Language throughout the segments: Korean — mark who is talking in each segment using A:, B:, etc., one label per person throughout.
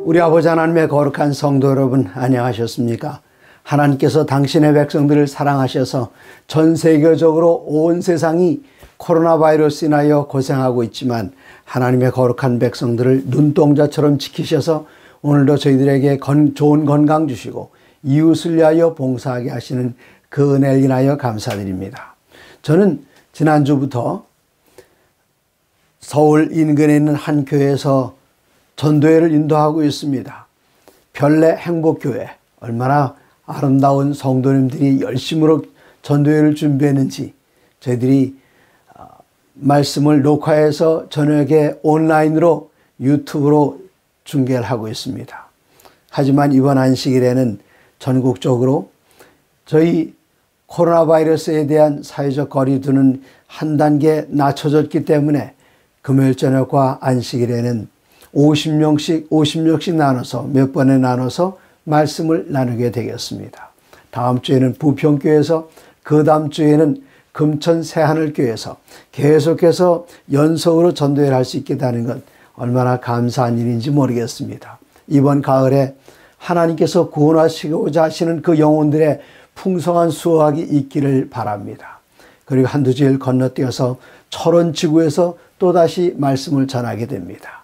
A: 우리 아버지 하나님의 거룩한 성도 여러분, 안녕하셨습니까? 하나님께서 당신의 백성들을 사랑하셔서 전 세계적으로 온 세상이 코로나 바이러스 인하여 고생하고 있지만 하나님의 거룩한 백성들을 눈동자처럼 지키셔서 오늘도 저희들에게 좋은 건강 주시고 이웃을 위하여 봉사하게 하시는 그 은혜를 인하여 감사드립니다. 저는 지난주부터 서울 인근에 있는 한 교회에서 전도회를 인도하고 있습니다. 별내 행복교회, 얼마나 아름다운 성도님들이 열심으로 전도회를 준비했는지 저희들이 말씀을 녹화해서 저녁에 온라인으로 유튜브로 중계를 하고 있습니다. 하지만 이번 안식일에는 전국적으로 저희 코로나 바이러스에 대한 사회적 거리두기는 한 단계 낮춰졌기 때문에 금요일 저녁과 안식일에는 50명씩 나눠서 몇 번에 나눠서 말씀을 나누게 되겠습니다. 다음 주에는 부평교회에서, 그 다음 주에는 금천 새하늘교회에서 계속해서 연속으로 전도회를 할 수 있게 되는 것 얼마나 감사한 일인지 모르겠습니다. 이번 가을에 하나님께서 구원하시고자 하시는 그 영혼들의 풍성한 수확이 있기를 바랍니다. 그리고 한두 주일 건너뛰어서 철원지구에서 또다시 말씀을 전하게 됩니다.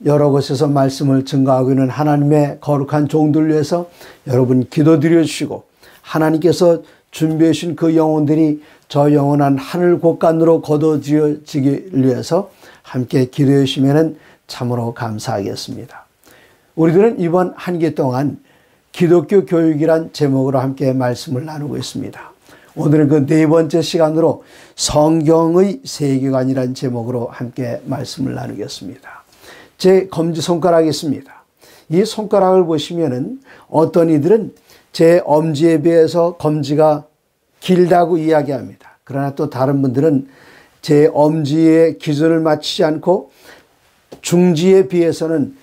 A: 여러 곳에서 말씀을 증거하고 있는 하나님의 거룩한 종들 위해서 여러분 기도드려 주시고, 하나님께서 준비해 주신 그 영혼들이 저 영원한 하늘 곳간으로 거둬지기 위해서 함께 기도해 주시면 참으로 감사하겠습니다. 우리들은 이번 한 기 동안 기독교 교육이란 제목으로 함께 말씀을 나누고 있습니다. 오늘은 그 네 번째 시간으로 성경의 세계관이란 제목으로 함께 말씀을 나누겠습니다. 제 검지손가락이 있습니다. 이 손가락을 보시면은 어떤 이들은 제 엄지에 비해서 검지가 길다고 이야기합니다. 그러나 또 다른 분들은 제 엄지의 기준을 맞추지 않고 중지에 비해서는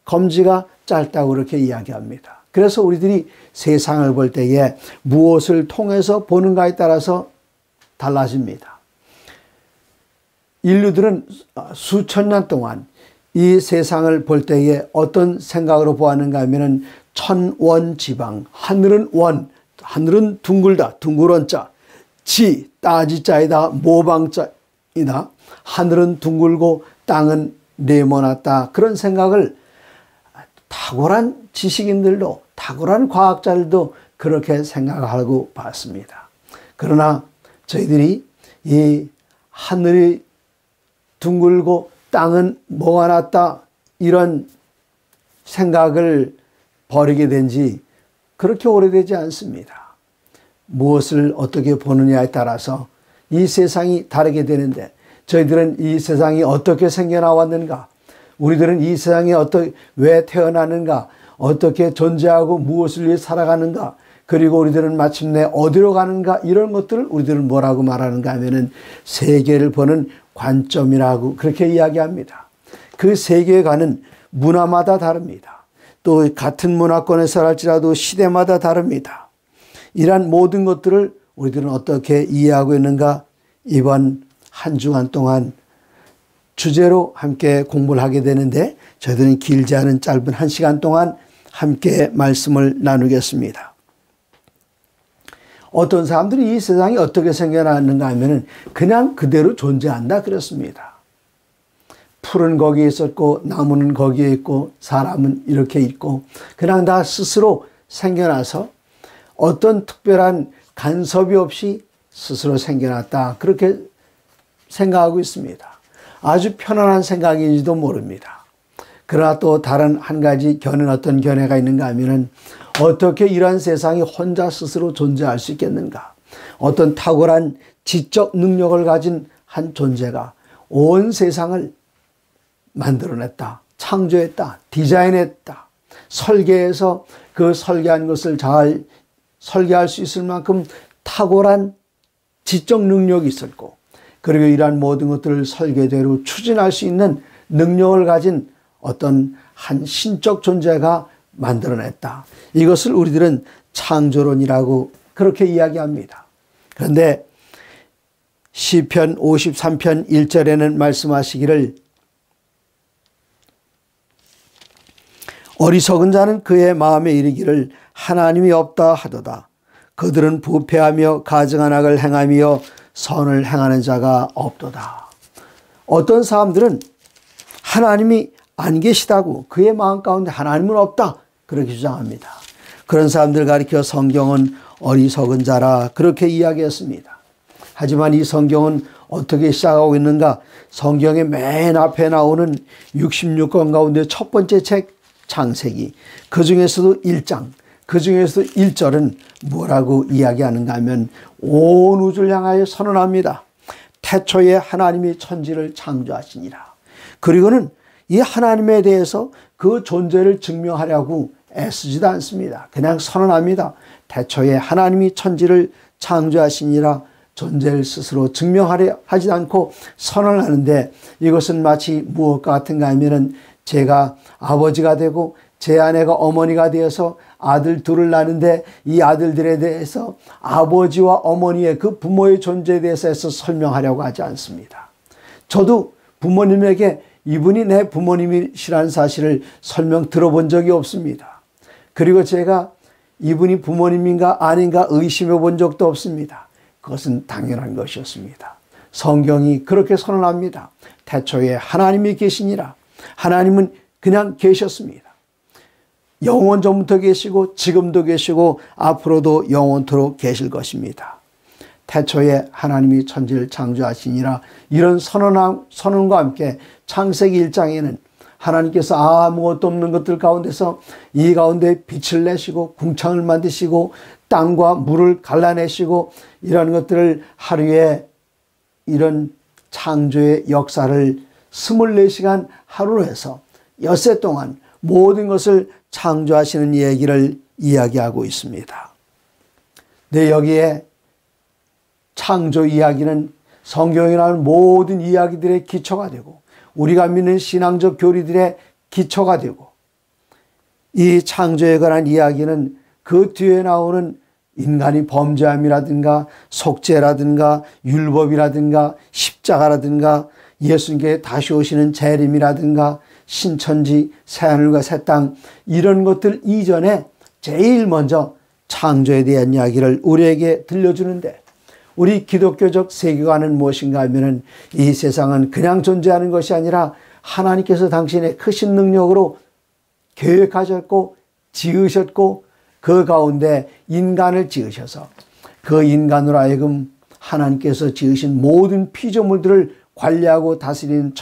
A: 검지가 짧다고 그렇게 이야기합니다. 그래서 우리들이 세상을 볼 때에 무엇을 통해서 보는가에 따라서 달라집니다. 인류들은 수천 년 동안 이 세상을 볼 때에 어떤 생각으로 보았는가 하면은 천원지방, 하늘은 원, 하늘은 둥글다, 둥글원자, 지, 따지자이다, 모방자이다, 하늘은 둥글고 땅은 네모났다. 그런 생각을 탁월한 지식인들도, 탁월한 과학자들도 그렇게 생각하고 봤습니다. 그러나 저희들이 이 하늘이 둥글고 땅은 모아놨다, 이런 생각을 버리게 된 지 그렇게 오래되지 않습니다. 무엇을 어떻게 보느냐에 따라서 이 세상이 다르게 되는데, 저희들은 이 세상이 어떻게 생겨나왔는가, 우리들은 이 세상에 왜 태어나는가, 어떻게 존재하고 무엇을 위해 살아가는가, 그리고 우리들은 마침내 어디로 가는가, 이런 것들을 우리들은 뭐라고 말하는가 하면은 세계를 보는 관점이라고 그렇게 이야기합니다. 그 세계관은 문화마다 다릅니다. 또 같은 문화권에서 살지라도 시대마다 다릅니다. 이러한 모든 것들을 우리들은 어떻게 이해하고 있는가, 이번 한 주간 동안 주제로 함께 공부를 하게 되는데, 저희들은 길지 않은 짧은 한 시간 동안 함께 말씀을 나누겠습니다. 어떤 사람들이 이 세상이 어떻게 생겨났는가 하면은 그냥 그대로 존재한다 그렇습니다. 풀은 거기에 있었고, 나무는 거기에 있고, 사람은 이렇게 있고, 그냥 다 스스로 생겨나서 어떤 특별한 간섭이 없이 스스로 생겨났다, 그렇게 생각하고 있습니다. 아주 편안한 생각인지도 모릅니다. 그러나 또 다른 한 가지 견해는 어떤 견해가 있는가 하면은, 어떻게 이러한 세상이 혼자 스스로 존재할 수 있겠는가? 어떤 탁월한 지적 능력을 가진 한 존재가 온 세상을 만들어냈다, 창조했다, 디자인했다, 설계해서 그 설계한 것을 잘 설계할 수 있을 만큼 탁월한 지적 능력이 있었고, 그리고 이러한 모든 것들을 설계대로 추진할 수 있는 능력을 가진 어떤 한 신적 존재가 만들어냈다. 이것을 우리들은 창조론이라고 그렇게 이야기합니다. 그런데 시편 53편 1절에는 말씀하시기를 어리석은 자는 그의 마음에 이르기를 하나님이 없다 하도다. 그들은 부패하며 가증한 악을 행하며 선을 행하는 자가 없도다. 어떤 사람들은 하나님이 안 계시다고, 그의 마음 가운데 하나님은 없다, 그렇게 주장합니다. 그런 사람들 가리켜 성경은 어리석은 자라 그렇게 이야기했습니다. 하지만 이 성경은 어떻게 시작하고 있는가? 성경의 맨 앞에 나오는 66권 가운데 첫 번째 책 창세기, 그 중에서도 1장, 그 중에서도 1절은 뭐라고 이야기하는가 하면 온 우주를 향하여 선언합니다. 태초에 하나님이 천지를 창조하시니라. 그리고는 이 하나님에 대해서 그 존재를 증명하려고 애쓰지도 않습니다. 그냥 선언합니다. 태초에 하나님이 천지를 창조하시니라. 존재를 스스로 증명하려 하지 않고 선언하는데, 이것은 마치 무엇과 같은가 하면은 제가 아버지가 되고 제 아내가 어머니가 되어서 아들 둘을 낳는데 이 아들들에 대해서 아버지와 어머니의 그 부모의 존재에 대해서 설명하려고 하지 않습니다. 저도 부모님에게 이분이 내 부모님이시라는 사실을 설명 들어본 적이 없습니다. 그리고 제가 이분이 부모님인가 아닌가 의심해 본 적도 없습니다. 그것은 당연한 것이었습니다. 성경이 그렇게 선언합니다. 태초에 하나님이 계시니라. 하나님은 그냥 계셨습니다. 영원 전부터 계시고 지금도 계시고 앞으로도 영원토록 계실 것입니다. 태초에 하나님이 천지를 창조하시니라. 이런 선언과 함께 창세기 1장에는 하나님께서 아무것도 없는 것들 가운데서 이 가운데 빛을 내시고 궁창을 만드시고 땅과 물을 갈라내시고 이런 것들을 하루에 이런 창조의 역사를 24시간 하루로 해서 엿새 동안 모든 것을 창조하시는 얘기를 이야기하고 있습니다. 네, 여기에 창조 이야기는 성경이라는 모든 이야기들의 기초가 되고 우리가 믿는 신앙적 교리들의 기초가 되고, 이 창조에 관한 이야기는 그 뒤에 나오는 인간이 범죄함이라든가 속죄라든가 율법이라든가 십자가라든가 예수님께 다시 오시는 재림이라든가 신천지, 새하늘과 새 땅, 이런 것들 이전에 제일 먼저 창조에 대한 이야기를 우리에게 들려주는데, 우리 기독교적 세계관은 무엇인가 하면은 이 세상은 그냥 존재하는 것이 아니라 하나님께서 당신의 크신 능력으로 계획하셨고 지으셨고 그 가운데 인간을 지으셔서 그 인간으로 하여금 하나님께서 지으신 모든 피조물들을 관리하고 다스리는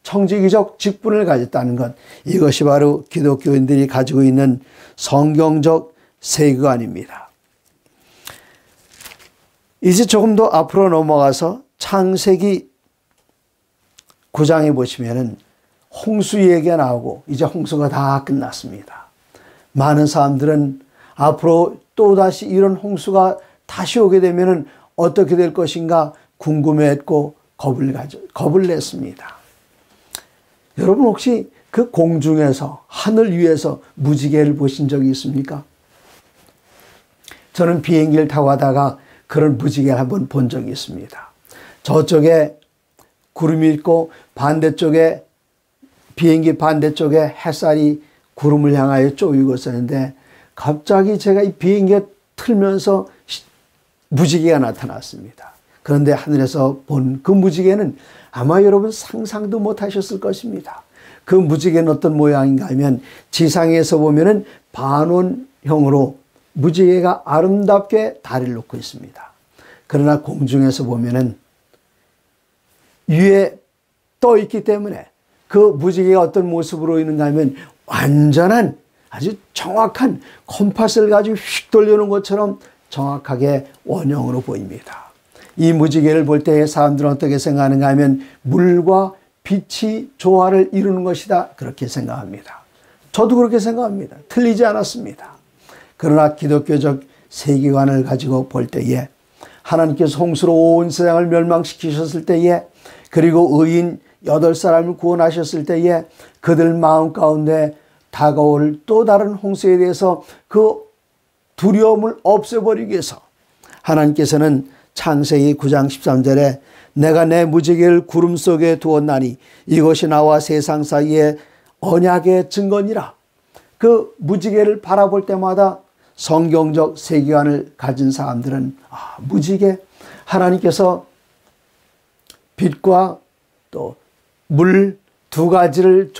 A: 청지기적 직분을 가졌다는 것, 이것이 바로 기독교인들이 가지고 있는 성경적 세계관입니다. 이제 조금 더 앞으로 넘어가서 창세기 9장에 보시면은 홍수 얘기가 나오고 이제 홍수가 다 끝났습니다. 많은 사람들은 앞으로 또다시 이런 홍수가 다시 오게 되면은 어떻게 될 것인가 궁금해했고 겁을 냈습니다. 여러분 혹시 그 공중에서 하늘 위에서 무지개를 보신 적이 있습니까? 저는 비행기를 타고 가다가 그런 무지개를 한번 본 적이 있습니다. 저쪽에 구름이 있고 반대쪽에 비행기 반대쪽에 햇살이 구름을 향하여 쪼이고 있었는데 갑자기 제가 이 비행기가 틀면서 무지개가 나타났습니다. 그런데 하늘에서 본 그 무지개는 아마 여러분 상상도 못 하셨을 것입니다. 그 무지개는 어떤 모양인가 하면 지상에서 보면은 반원형으로 무지개가 아름답게 다리를 놓고 있습니다. 그러나 공중에서 보면은 위에 떠 있기 때문에 그 무지개가 어떤 모습으로 있는가 하면 완전한 아주 정확한 컴파스를 가지고 휙 돌려놓은 것처럼 정확하게 원형으로 보입니다. 이 무지개를 볼 때 사람들은 어떻게 생각하는가 하면 물과 빛이 조화를 이루는 것이다, 그렇게 생각합니다. 저도 그렇게 생각합니다. 틀리지 않았습니다. 그러나 기독교적 세계관을 가지고 볼 때에 하나님께서 홍수로 온 세상을 멸망시키셨을 때에 그리고 의인 8사람을 구원하셨을 때에 그들 마음 가운데 다가올 또 다른 홍수에 대해서 그 두려움을 없애버리기 위해서 하나님께서는 창세기 9장 13절에 내가 내 무지개를 구름 속에 두었나니 이것이 나와 세상 사이에 언약의 증거니라. 그 무지개를 바라볼 때마다 성경적 세계관을 가진 사람들은 무지개, 하나님께서 빛과 또 물 두 가지를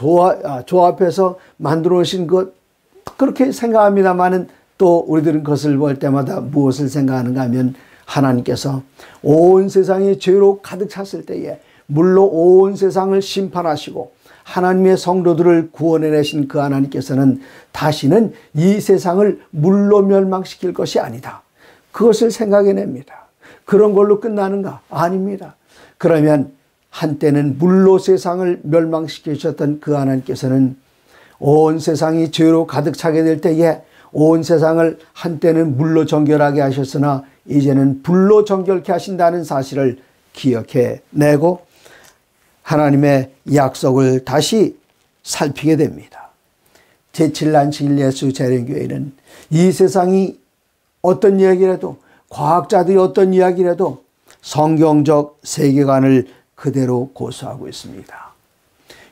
A: 조합해서 만들어 오신 것, 그렇게 생각합니다만은 또 우리들은 그것을 볼 때마다 무엇을 생각하는가 하면 하나님께서 온 세상이 죄로 가득 찼을 때에 물로 온 세상을 심판하시고 하나님의 성도들을 구원해내신 그 하나님께서는 다시는 이 세상을 물로 멸망시킬 것이 아니다. 그것을 생각해냅니다. 그런 걸로 끝나는가? 아닙니다. 그러면 한때는 물로 세상을 멸망시키셨던 그 하나님께서는 온 세상이 죄로 가득 차게 될 때에 온 세상을 한때는 물로 정결하게 하셨으나 이제는 불로 정결케 하신다는 사실을 기억해내고 하나님의 약속을 다시 살피게 됩니다. 제7란 예수 재림교회는 이 세상이 어떤 이야기라도, 과학자들이 어떤 이야기라도 성경적 세계관을 그대로 고수하고 있습니다.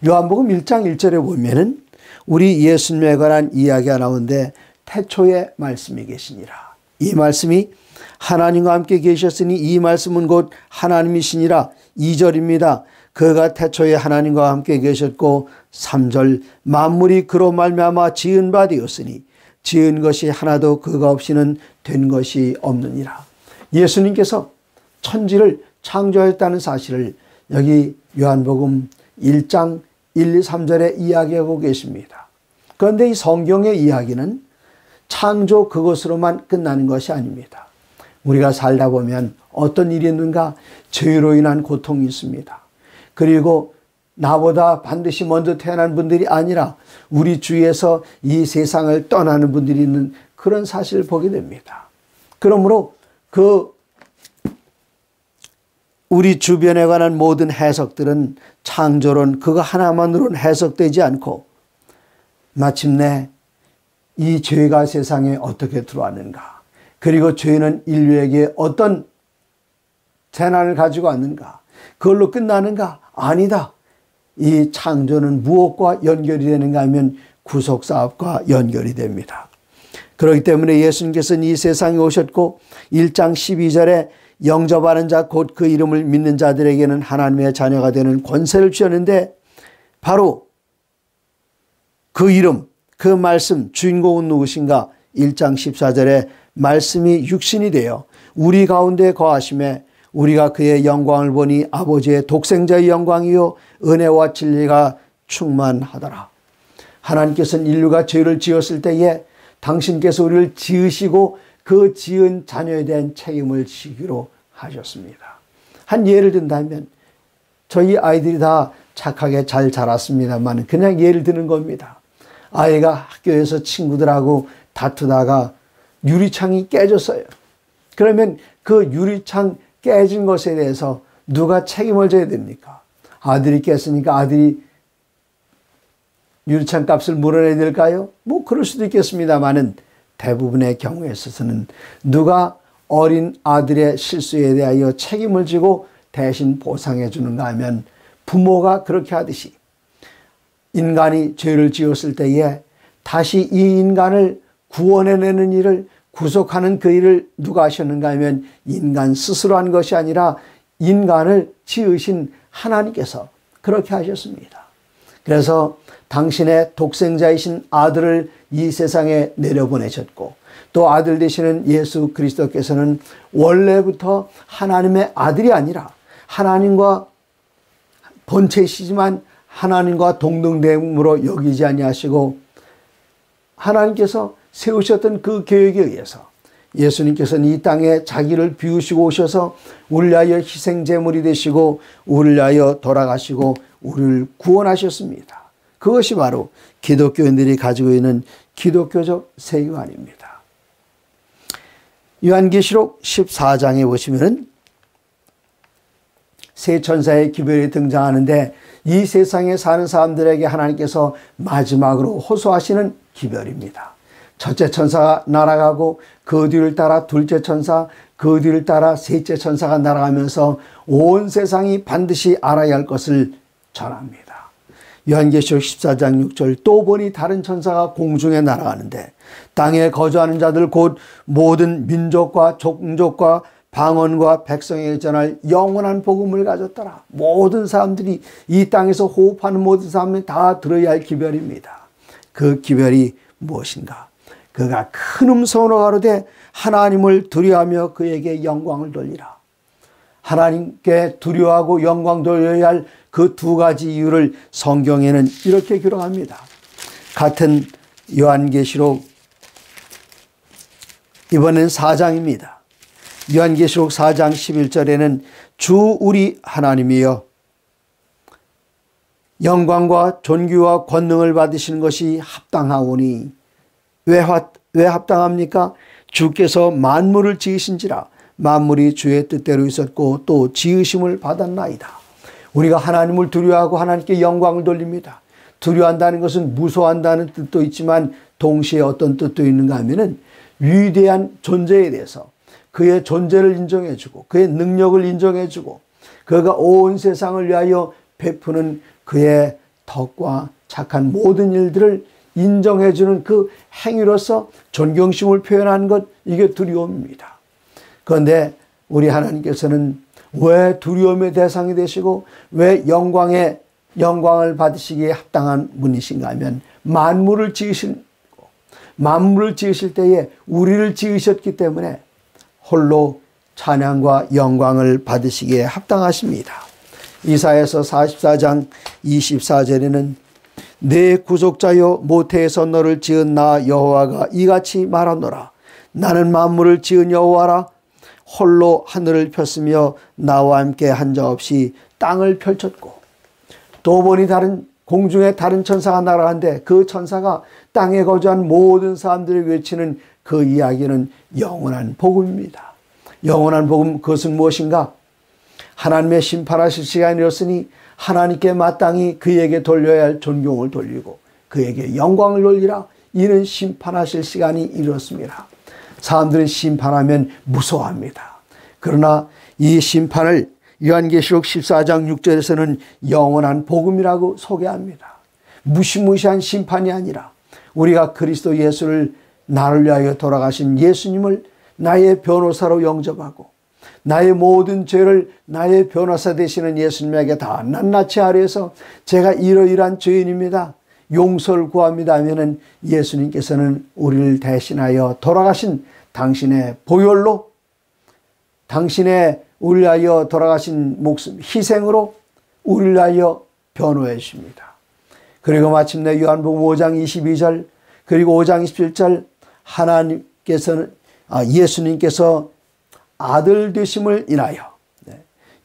A: 요한복음 1장 1절에 보면은 우리 예수님에 관한 이야기가 나오는데 태초에 말씀이 계시니라. 이 말씀이 하나님과 함께 계셨으니 이 말씀은 곧 하나님이시니라. 2절입니다. 그가 태초에 하나님과 함께 계셨고 3절 만물이 그로 말미암아 지은 바 되었으니 지은 것이 하나도 그가 없이는 된 것이 없느니라. 예수님께서 천지를 창조했다는 사실을 여기 요한복음 1장 1, 2, 3절에 이야기하고 계십니다. 그런데 이 성경의 이야기는 창조 그것으로만 끝나는 것이 아닙니다. 우리가 살다 보면 어떤 일이 있는가? 죄로 인한 고통이 있습니다. 그리고 나보다 반드시 먼저 태어난 분들이 아니라 우리 주위에서 이 세상을 떠나는 분들이 있는 그런 사실을 보게 됩니다. 그러므로 우리 주변에 관한 모든 해석들은 창조론 그거 하나만으로는 해석되지 않고 마침내 이 죄가 세상에 어떻게 들어왔는가, 그리고 죄는 인류에게 어떤 재난을 가지고 왔는가, 그걸로 끝나는가? 아니다. 이 창조는 무엇과 연결이 되는가 하면 구속사업과 연결이 됩니다. 그렇기 때문에 예수님께서는 이 세상에 오셨고 1장 12절에 영접하는 자 곧 그 이름을 믿는 자들에게는 하나님의 자녀가 되는 권세를 주셨는데 바로 그 이름, 그 말씀 주인공은 누구신가? 1장 14절에 말씀이 육신이 되어 우리 가운데 거하심에 우리가 그의 영광을 보니 아버지의 독생자의 영광이요 은혜와 진리가 충만하더라. 하나님께서는 인류가 죄를 지었을 때에 당신께서 우리를 지으시고 그 지은 자녀에 대한 책임을 지기로 하셨습니다. 한 예를 든다면 저희 아이들이 다 착하게 잘 자랐습니다만 그냥 예를 드는 겁니다. 아이가 학교에서 친구들하고 다투다가 유리창이 깨졌어요. 그러면 그 유리창 깨진 것에 대해서 누가 책임을 져야 됩니까? 아들이 깼으니까 아들이 유리창 값을 물어내야 될까요? 뭐 그럴 수도 있겠습니다만은 대부분의 경우에 있어서는 누가 어린 아들의 실수에 대하여 책임을 지고 대신 보상해 주는가 하면 부모가 그렇게 하듯이 인간이 죄를 지었을 때에 다시 이 인간을 구원해내는 일을, 구속하는 그 일을 누가 하셨는가 하면 인간 스스로 한 것이 아니라 인간을 지으신 하나님께서 그렇게 하셨습니다. 그래서 당신의 독생자이신 아들을 이 세상에 내려보내셨고 또 아들 되시는 예수 그리스도께서는 원래부터 하나님의 아들이 아니라 하나님과 본체이시지만 하나님과 동등됨으로 여기지 아니하시고 하나님께서 세우셨던 그 계획에 의해서 예수님께서는 이 땅에 자기를 비우시고 오셔서 우리를 위하여 희생제물이 되시고 우리를 위하여 돌아가시고 우리를 구원하셨습니다. 그것이 바로 기독교인들이 가지고 있는 기독교적 세계관입니다. 요한계시록 14장에 보시면은 세 천사의 기별이 등장하는데 이 세상에 사는 사람들에게 하나님께서 마지막으로 호소하시는 기별입니다. 첫째 천사가 날아가고 그 뒤를 따라 둘째 천사, 그 뒤를 따라 셋째 천사가 날아가면서 온 세상이 반드시 알아야 할 것을 전합니다. 요한계시록 14장 6절 또 보니 다른 천사가 공중에 날아가는데 땅에 거주하는 자들 곧 모든 민족과 종족과 방언과 백성에게 전할 영원한 복음을 가졌더라. 모든 사람들이 이 땅에서 호흡하는 모든 사람이 다 들어야 할 기별입니다. 그 기별이 무엇인가? 그가 큰 음성으로 가로되 하나님을 두려워하며 그에게 영광을 돌리라. 하나님께 두려워하고 영광 돌려야 할 그 두 가지 이유를 성경에는 이렇게 기록합니다. 같은 요한계시록 이번엔 4장입니다. 요한계시록 4장 11절에는 주 우리 하나님이여 영광과 존귀와 권능을 받으시는 것이 합당하오니 왜 합당합니까? 주께서 만물을 지으신지라 만물이 주의 뜻대로 있었고 또 지으심을 받았나이다. 우리가 하나님을 두려워하고 하나님께 영광을 돌립니다. 두려워한다는 것은 무서워한다는 뜻도 있지만 동시에 어떤 뜻도 있는가 하면은 위대한 존재에 대해서 그의 존재를 인정해주고 그의 능력을 인정해주고 그가 온 세상을 위하여 베푸는 그의 덕과 착한 모든 일들을 인정해주는 그 행위로서 존경심을 표현하는 것, 이게 두려움입니다. 그런데 우리 하나님께서는 왜 두려움의 대상이 되시고 왜 영광을 받으시기에 합당한 분이신가 하면 만물을 지으실 때에 우리를 지으셨기 때문에 홀로 찬양과 영광을 받으시기에 합당하십니다. 이사야서 44장 24절에는 내 구속자여 모태에서 너를 지은 나 여호와가 이같이 말하노라. 나는 만물을 지은 여호와라. 홀로 하늘을 폈으며 나와 함께 한 자 없이 땅을 펼쳤고 또 보니 공중에 다른 천사가 날아가는데 그 천사가 땅에 거주한 모든 사람들이 외치는 그 이야기는 영원한 복음입니다. 영원한 복음, 그것은 무엇인가? 하나님의 심판하실 시간이 이렇으니 하나님께 마땅히 그에게 돌려야 할 존경을 돌리고 그에게 영광을 돌리라. 이는 심판하실 시간이 이렇습니다. 사람들은 심판하면 무서워합니다. 그러나 이 심판을 요한계시록 14장 6절에서는 영원한 복음이라고 소개합니다. 무시무시한 심판이 아니라 우리가 그리스도 예수를 나를 위하여 돌아가신 예수님을 나의 변호사로 영접하고 나의 모든 죄를 나의 변호사 되시는 예수님에게 다 낱낱이 아뢰어서 제가 이러이러한 죄인입니다. 용서를 구합니다 하면은 예수님께서는 우리를 대신하여 돌아가신 당신의 보혈로 당신의 우리를 위하여 돌아가신 목숨 희생으로 우리를 위하여 변호해 주십니다. 그리고 마침내 요한복음 5장 22절 그리고 5장 27절 예수님께서 아들 되심을 인하여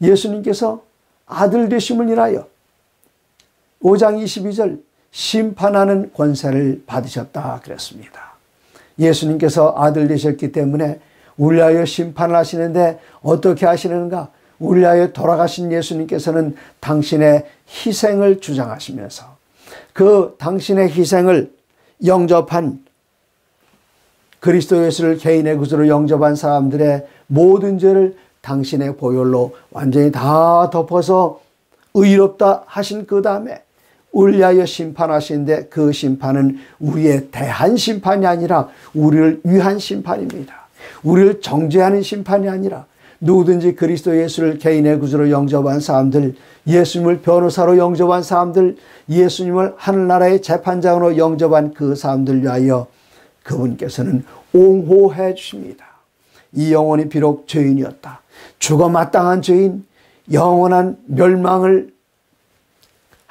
A: 예수님께서 아들 되심을 인하여 5장 22절 심판하는 권세를 받으셨다 그랬습니다. 예수님께서 아들 되셨기 때문에 우리 위하여 심판을 하시는데 어떻게 하시는가? 우리 위하여 돌아가신 예수님께서는 당신의 희생을 주장하시면서 그 당신의 희생을 영접한 그리스도 예수를 개인의 구주로 영접한 사람들의 모든 죄를 당신의 보혈로 완전히 다 덮어서 의롭다 하신 그 다음에 우리를 위하여 심판하시는데 그 심판은 우리에 대한 심판이 아니라 우리를 위한 심판입니다. 우리를 정죄하는 심판이 아니라 누구든지 그리스도 예수를 개인의 구주로 영접한 사람들, 예수님을 변호사로 영접한 사람들, 예수님을 하늘나라의 재판장으로 영접한 그 사람들 위하여 그분께서는 옹호해 주십니다. 이 영혼이 비록 죄인이었다. 죽어 마땅한 죄인, 영원한 멸망을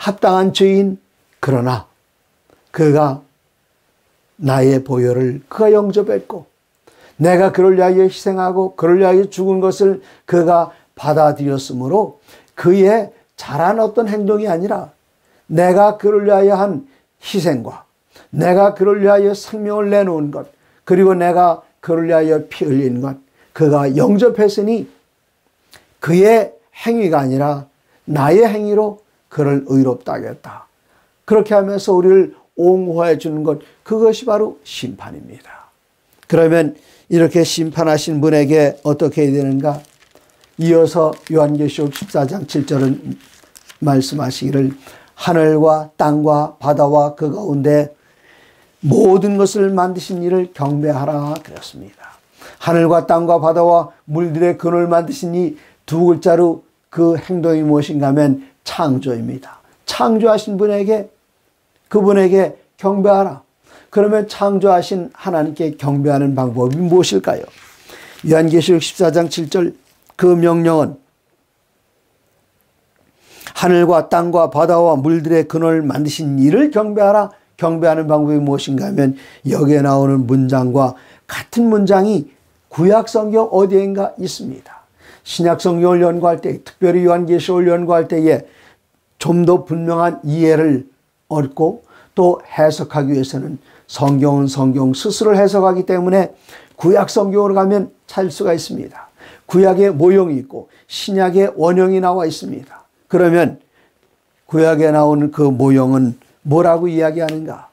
A: 합당한 죄인, 그러나 그가 나의 보혈을 그가 영접했고 내가 그를 위하여 희생하고 그를 위하여 죽은 것을 그가 받아들였으므로 그의 잘한 어떤 행동이 아니라 내가 그를 위하여 한 희생과 내가 그를 위하여 생명을 내놓은 것 그리고 내가 그를 위하여 피 흘린 것 그가 영접했으니 그의 행위가 아니라 나의 행위로 그를 의롭다 하겠다. 그렇게 하면서 우리를 옹호해 주는 것, 그것이 바로 심판입니다. 그러면 이렇게 심판하신 분에게 어떻게 해야 되는가? 이어서 요한계시록 14장 7절은 말씀하시기를 하늘과 땅과 바다와 그 가운데 모든 것을 만드신 이를 경배하라 그랬습니다. 하늘과 땅과 바다와 물들의 근원을 만드신 이 두 글자로 그 행동이 무엇인가 하면 창조입니다. 창조하신 분에게, 그분에게 경배하라. 그러면 창조하신 하나님께 경배하는 방법이 무엇일까요? 요한계시록 14장 7절 그 명령은 하늘과 땅과 바다와 물들의 근원을 만드신 이를 경배하라. 경배하는 방법이 무엇인가 하면 여기에 나오는 문장과 같은 문장이 구약 성경 어디인가 있습니다. 신약 성경을 연구할 때, 특별히 요한계시록을 연구할 때에 좀 더 분명한 이해를 얻고 또 해석하기 위해서는 성경은 성경 스스로 해석하기 때문에 구약 성경으로 가면 찾을 수가 있습니다. 구약의 모형이 있고 신약의 원형이 나와 있습니다. 그러면 구약에 나오는 그 모형은 뭐라고 이야기하는가?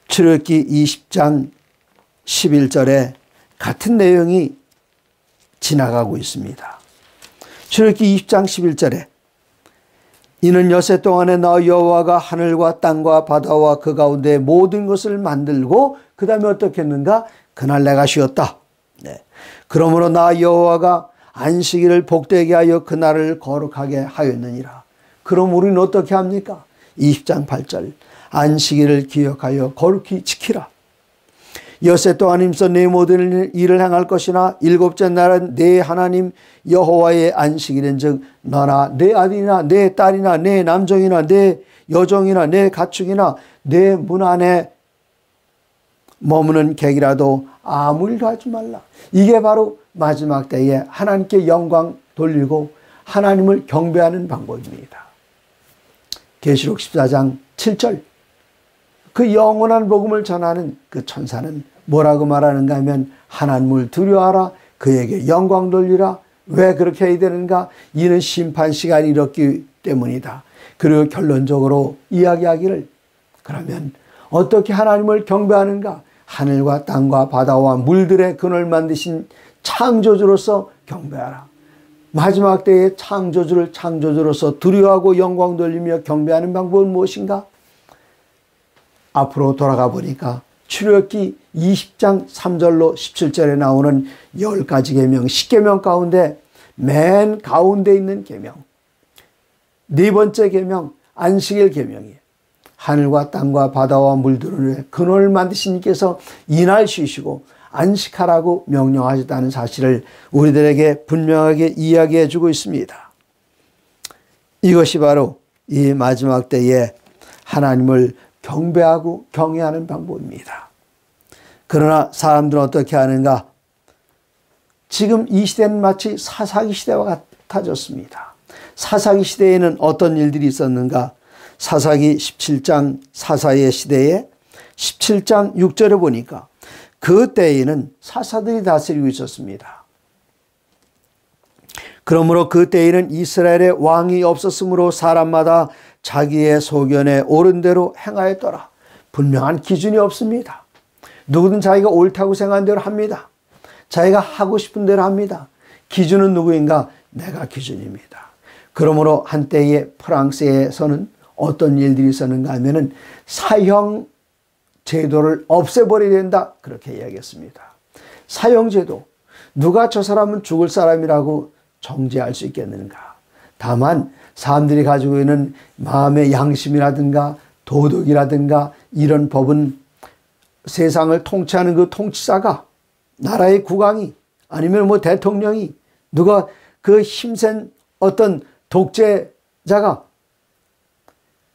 A: 출애굽기 20장 11절에 같은 내용이 지나가고 있습니다. 출애굽기 20장 11절에 이는 엿새 동안에 나 여호와가 하늘과 땅과 바다와 그 가운데 모든 것을 만들고 그 다음에 어떻게 했는가? 그날 내가 쉬었다. 네. 그러므로 나 여호와가 안식일을 복되게 하여 그날을 거룩하게 하였느니라. 그럼 우리는 어떻게 합니까? 20장 8절 안식일을 기억하여 거룩히 지키라. 엿새 동안 힘써 내 모든 일을 행할 것이나 일곱째 날은 내 하나님 여호와의 안식일인즉 너나 내 아들이나 내 딸이나 내 남종이나 내 여종이나 내 가축이나 내 문 안에 머무는 객이라도 아무 일도 하지 말라. 이게 바로 마지막 때에 하나님께 영광 돌리고 하나님을 경배하는 방법입니다. 계시록 14장 7절 그 영원한 복음을 전하는 그 천사는 뭐라고 말하는가 하면 하나님을 두려워하라. 그에게 영광 돌리라. 왜 그렇게 해야 되는가? 이는 심판 시간이 이렇기 때문이다. 그리고 결론적으로 이야기하기를 그러면 어떻게 하나님을 경배하는가? 하늘과 땅과 바다와 물들의 근원을 만드신 창조주로서 경배하라. 마지막 때에 창조주를 창조주로서 두려워하고 영광 돌리며 경배하는 방법은 무엇인가? 앞으로 돌아가 보니까 출애굽기 20장 3절로 17절에 나오는 10가지 계명, 10계명 가운데 맨 가운데 있는 계명, 네 번째 계명 안식일 계명이에요. 하늘과 땅과 바다와 물들의 근원을 만드신 이께서 이날 쉬시고 안식하라고 명령하셨다는 사실을 우리들에게 분명하게 이야기해 주고 있습니다. 이것이 바로 이 마지막 때에 하나님을 경배하고 경외하는 방법입니다. 그러나 사람들은 어떻게 하는가? 지금 이 시대는 마치 사사기 시대와 같아졌습니다. 사사기 시대에는 어떤 일들이 있었는가? 사사기 17장 사사의 시대에 17장 6절에 보니까 그 때에는 사사들이 다스리고 있었습니다. 그러므로 그 때에는 이스라엘에 왕이 없었으므로 사람마다 자기의 소견에 옳은 대로 행하였더라. 분명한 기준이 없습니다. 누구든 자기가 옳다고 생각한 대로 합니다. 자기가 하고 싶은 대로 합니다. 기준은 누구인가? 내가 기준입니다. 그러므로 한때의 프랑스에서는 어떤 일들이 있었는가 하면은 사형 제도를 없애버려야 된다. 그렇게 이야기했습니다. 사형 제도. 누가 저 사람은 죽을 사람이라고 정죄할 수 있겠는가? 다만 사람들이 가지고 있는 마음의 양심이라든가 도덕이라든가 이런 법은 세상을 통치하는 그 통치자가 나라의 국왕이 아니면 뭐 대통령이 누가 그 힘센 어떤 독재자가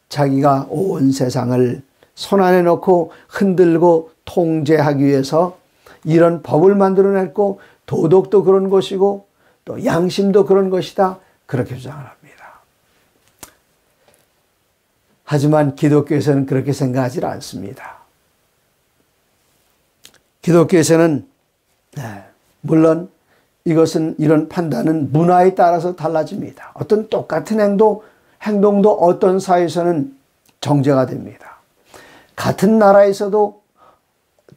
A: 자기가 온 세상을 손안에 넣고 흔들고 통제하기 위해서 이런 법을 만들어냈고 도덕도 그런 것이고 또 양심도 그런 것이다. 그렇게 주장을 합니다. 하지만 기독교에서는 그렇게 생각하지 않습니다. 기독교에서는 물론 이것은 이런 판단은 문화에 따라서 달라집니다. 어떤 똑같은 행동도 어떤 사회에서는 정죄가 됩니다. 같은 나라에서도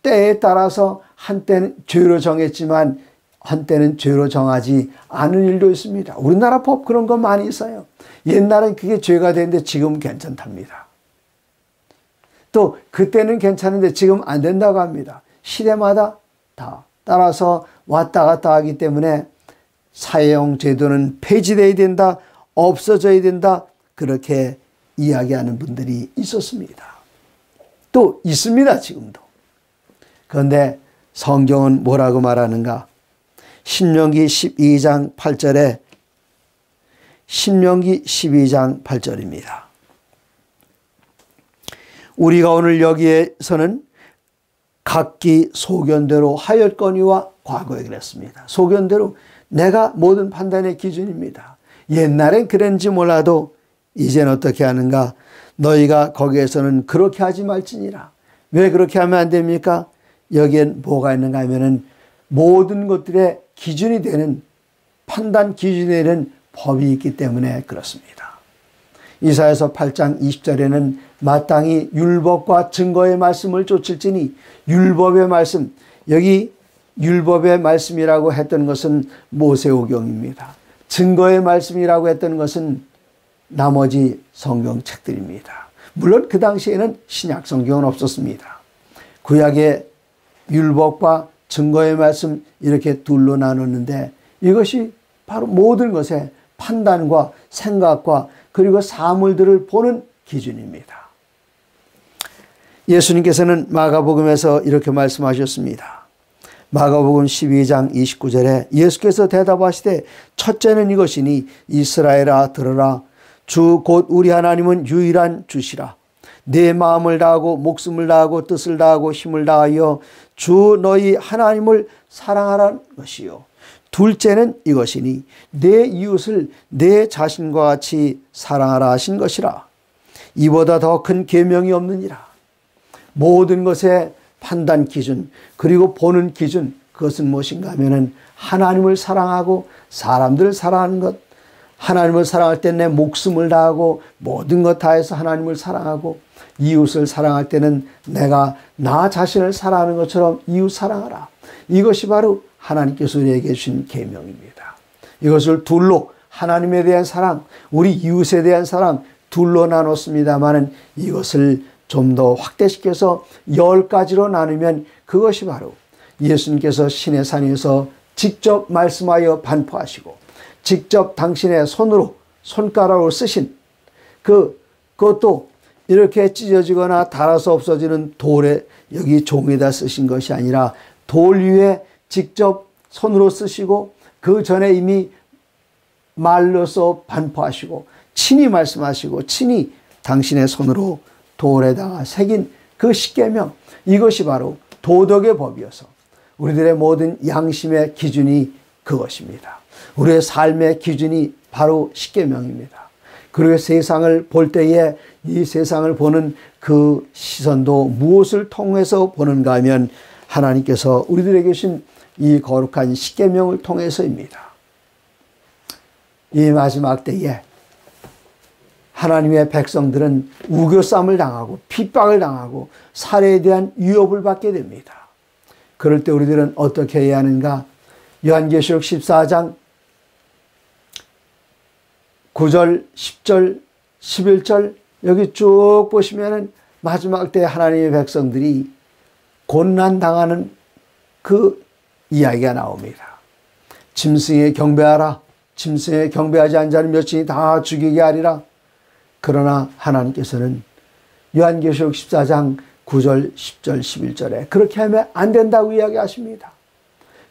A: 때에 따라서 한때는 죄로 정했지만 한때는 죄로 정하지 않은 일도 있습니다. 우리나라 법 그런 거 많이 있어요. 옛날엔 그게 죄가 되는데 지금은 괜찮답니다. 또 그때는 괜찮은데 지금 안 된다고 합니다. 시대마다 다 따라서 왔다 갔다 하기 때문에 사회형 제도는 폐지되어야 된다, 없어져야 된다, 그렇게 이야기하는 분들이 있었습니다. 또 있습니다, 지금도. 그런데 성경은 뭐라고 말하는가? 신명기 12장 8절에 신명기 12장 8절입니다. 우리가 오늘 여기에서는 각기 소견대로 하였거니와 과거에 그랬습니다. 소견대로 내가 모든 판단의 기준입니다. 옛날엔 그랬는지 몰라도 이제는 어떻게 하는가? 너희가 거기에서는 그렇게 하지 말지니라. 왜 그렇게 하면 안 됩니까? 여기엔 뭐가 있는가 하면은 모든 것들의 기준이 되는, 판단 기준이 되는 법이 있기 때문에 그렇습니다. 이사야서 8장 20절에는 마땅히 율법과 증거의 말씀을 쫓을지니, 율법의 말씀, 여기 율법의 말씀이라고 했던 것은 모세오경입니다. 증거의 말씀이라고 했던 것은 나머지 성경책들입니다. 물론 그 당시에는 신약 성경은 없었습니다. 구약의 율법과 증거의 말씀 이렇게 둘로 나눴는데 이것이 바로 모든 것의 판단과 생각과 그리고 사물들을 보는 기준입니다. 예수님께서는 마가복음에서 이렇게 말씀하셨습니다. 마가복음 12장 29절에 예수께서 대답하시되 첫째는 이것이니 이스라엘아 들으라. 주 곧 우리 하나님은 유일한 주시라. 내 마음을 다하고 목숨을 다하고 뜻을 다하고 힘을 다하여 주 너희 하나님을 사랑하라는 것이요. 둘째는 이것이니 내 이웃을 내 자신과 같이 사랑하라 하신 것이라. 이보다 더 큰 계명이 없느니라. 모든 것의 판단 기준 그리고 보는 기준, 그것은 무엇인가 하면은 하나님을 사랑하고 사람들을 사랑하는 것. 하나님을 사랑할 때 내 목숨을 다하고 모든 것 다해서 하나님을 사랑하고, 이웃을 사랑할 때는 내가 나 자신을 사랑하는 것처럼 이웃 사랑하라. 이것이 바로 하나님께서 우리에게 주신 계명입니다. 이것을 둘로, 하나님에 대한 사랑, 우리 이웃에 대한 사랑 둘로 나눴습니다마는 이것을 좀 더 확대시켜서 10가지로 나누면 그것이 바로 예수님께서 신의 산에서 직접 말씀하여 반포하시고 직접 당신의 손으로, 손가락으로 쓰신 그것도 이렇게 찢어지거나 닳아서 없어지는 돌에 여기 종에다 쓰신 것이 아니라 돌 위에 직접 손으로 쓰시고 그 전에 이미 말로서 반포하시고 친히 말씀하시고 친히 당신의 손으로 돌에다가 새긴 그 십계명, 이것이 바로 도덕의 법이어서 우리들의 모든 양심의 기준이 그것입니다. 우리의 삶의 기준이 바로 십계명입니다. 그리고 세상을 볼 때에 이 세상을 보는 그 시선도 무엇을 통해서 보는가 하면 하나님께서 우리들에게 주신 이 거룩한 십계명을 통해서입니다. 이 마지막 때에 하나님의 백성들은 우겨쌈을 당하고 핍박을 당하고 살해에 대한 위협을 받게 됩니다. 그럴 때 우리들은 어떻게 해야 하는가? 요한계시록 14장 9절, 10절, 11절 여기 쭉 보시면은 마지막 때 하나님의 백성들이 곤난당하는 그 이야기가 나옵니다. 짐승에 경배하라. 짐승에 경배하지 않은 자는 몇층이 다 죽이게 하리라. 그러나 하나님께서는 요한계시록 14장 9절, 10절, 11절에 그렇게 하면 안 된다고 이야기하십니다.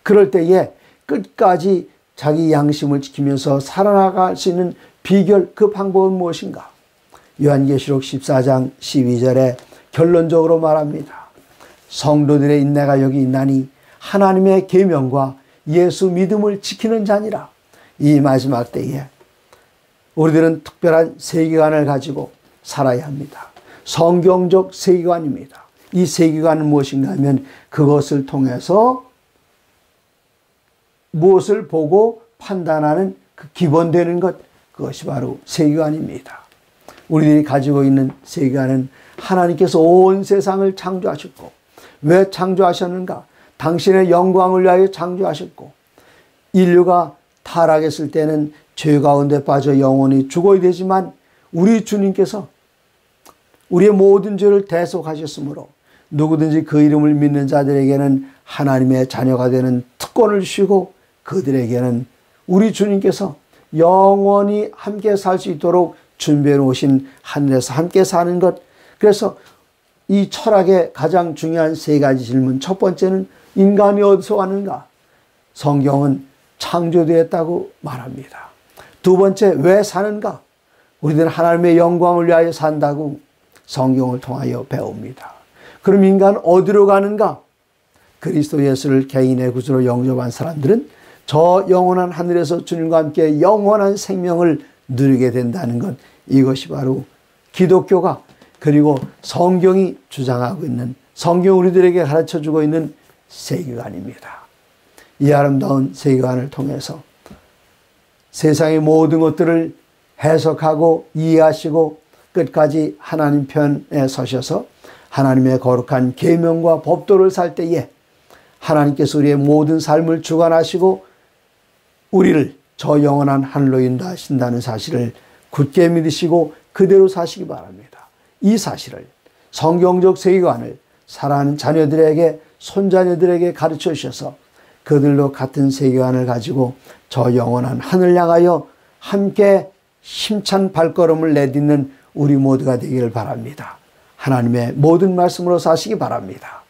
A: 그럴 때에 끝까지 자기 양심을 지키면서 살아나갈 수 있는 비결, 그 방법은 무엇인가? 요한계시록 14장 12절에 결론적으로 말합니다. 성도들의 인내가 여기 있나니 하나님의 계명과 예수 믿음을 지키는 자니라. 이 마지막 때에 우리들은 특별한 세계관을 가지고 살아야 합니다. 성경적 세계관입니다. 이 세계관은 무엇인가 하면 그것을 통해서 무엇을 보고 판단하는 그 기본되는 것, 그것이 바로 세계관입니다. 우리들이 가지고 있는 세계관은 하나님께서 온 세상을 창조하셨고, 왜 창조하셨는가? 당신의 영광을 위하여 창조하셨고, 인류가 타락했을 때는 죄 가운데 빠져 영원히 죽어야 되지만 우리 주님께서 우리의 모든 죄를 대속하셨으므로 누구든지 그 이름을 믿는 자들에게는 하나님의 자녀가 되는 특권을 주시고 그들에게는 우리 주님께서 영원히 함께 살 수 있도록 준비해 놓으신 하늘에서 함께 사는 것. 그래서 이 철학의 가장 중요한 세 가지 질문. 첫 번째는 인간이 어디서 왔는가? 성경은 창조되었다고 말합니다. 두 번째, 왜 사는가? 우리들은 하나님의 영광을 위하여 산다고 성경을 통하여 배웁니다. 그럼 인간은 어디로 가는가? 그리스도 예수를 개인의 구주로 영접한 사람들은 저 영원한 하늘에서 주님과 함께 영원한 생명을 누리게 된다는 것. 이것이 바로 기독교가 그리고 성경이 주장하고 있는, 성경 우리들에게 가르쳐주고 있는 세계관입니다. 이 아름다운 세계관을 통해서 세상의 모든 것들을 해석하고 이해하시고 끝까지 하나님 편에 서셔서 하나님의 거룩한 계명과 법도를 살 때에 하나님께서 우리의 모든 삶을 주관하시고 우리를 저 영원한 하늘로 인도하신다는 사실을 굳게 믿으시고 그대로 사시기 바랍니다. 이 사실을, 성경적 세계관을 사랑하는 자녀들에게, 손자녀들에게 가르쳐 주셔서 그들도 같은 세계관을 가지고 저 영원한 하늘 향하여 함께 힘찬 발걸음을 내딛는 우리 모두가 되기를 바랍니다. 하나님의 모든 말씀으로 사시기 바랍니다.